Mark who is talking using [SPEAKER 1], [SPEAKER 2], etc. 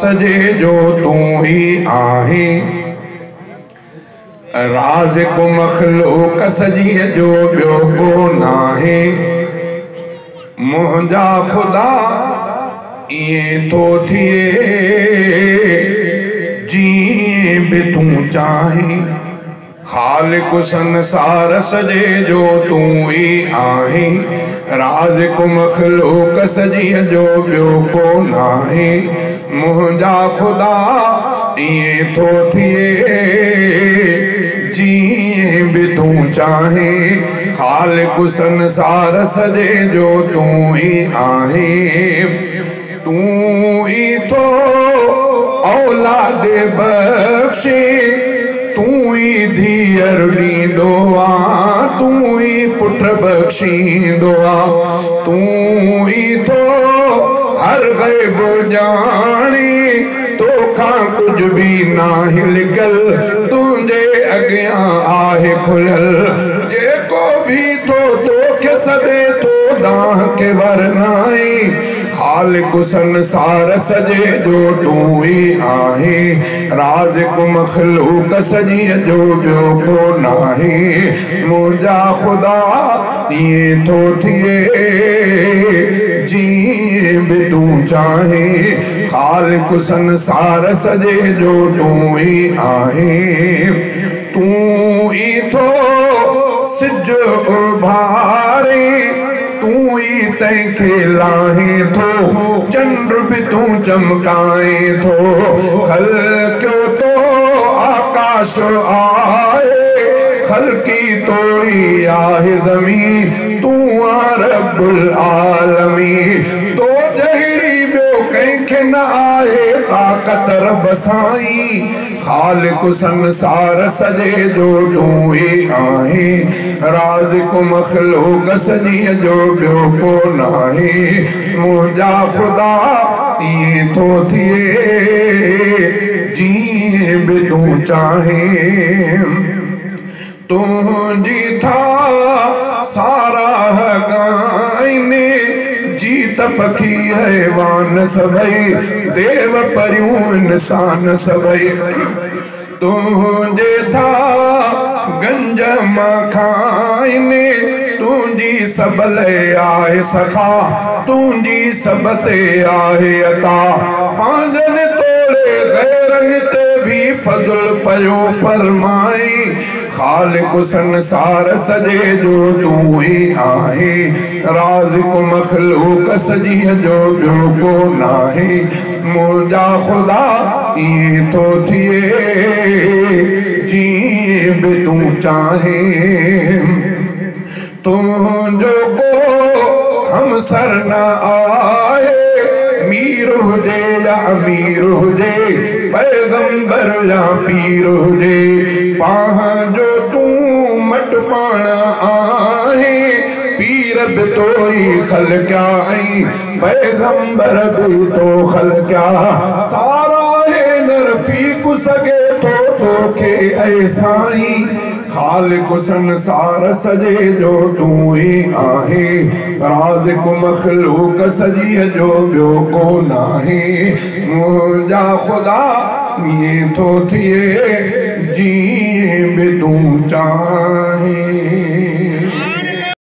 [SPEAKER 1] सजे जो तू ही आहे, राज़िक़ मख़लूक़ सजी जो ॿियो को नाहे। मुंहिंजा ख़ुदा ईअं थो थिए जीअं बि तूं चाहीं, ख़ालिक़ संसार सजे जो तू ही आहे, राज़िक़ मख़लूक़ सजी जो ॿियो को नाहे। मुंहिंजा ख़ुदा ईअं थो थिए जीअं बि तूं चाहीं, ख़ालिक़ संसार सजे जो तू ही आहे। तूं ही थो औलाद बख़्शे, तूं ही धीअर ॾींदो आ, तूं ही पुट बख़्शींदो आ, तूं ही थो हर ग़ैब ॼाणे, तोखां कुछ भी नाहे लिकल, तुंहिंजे अॻियां आहे खुलियल। जेको भी थो तोखे सॾे थो दाह के वरनाए, ख़ालिक़ संसार सजे जो तू ही आहे, राज़िक़ मख़लूक़ सजी जो ॿियो को नाहे। मुंहिंजा ख़ुदा ईअं थो थिए जीअं बि तूं चाहीं, ख़ालिक़ संसार सजे जो तू ही आहे। तूं ही थो सिज उभारे, तूं ही तंहिंखे लाहे थो, चंड भी तूं चमकाए थो, ख़ल्क़ियो तो आकाश आहे, ख़ल्क़ी तो ही आहे ज़मीन, तूं आ रब्बुल आलमीन। तो जहिड़ी ॿियो कंहिंखे न आहे ताक़त रब साईं, ख़ालिक़ संसार सजे जो तू ही आहे, राज़िक़ मख़लूक़ सजी जो ॿियो को नाहे। मुंहिंजा ख़ुदा ईअं थो थिए जीअं बि तूं चाहीं, तुंहिंजी था साराह ॻाइनि, जीत पखी हैवान सभई, देव परियूं इंसान सभई, तुंहिंजे था गंज मां खाइनि, तुंहिंजी सब ले आहे सखा, तुंहिंजी सब ते आहे अता, पांजनि तोड़े गैरनि ते भी फज़ल पयो फरमाई, ख़ालिक़ संसार सजे जो तू ही आहे, राज़िक़ मख़लूक़ सजी जो ॿियो को नाहे। मुंहिंजा ख़ुदा ईअं थो थिए जीअं बि तूं चाहीं, तुंहिंजो को हमसर न आहे, मीर हुजे या अमीर हुजे, पैगंबर या पीर हुजे, पंहिंजो तूं मट पाण आहे, पीर भी तो ही ख़ल्क़िया ऐं पैगंबर भी तो ख़ल्क़िया, सारा है न रफ़ीक़ सघे थो तोखे ऐं साईं, ख़ालिक़ संसार सजे जो तू ही आहे, राज़िक़ मख़लूक़ सजी जो ॿियो को नाहे। मुंहिंजा ख़ुदा ईअं थो थिए जीअं बि तूं चाहीं।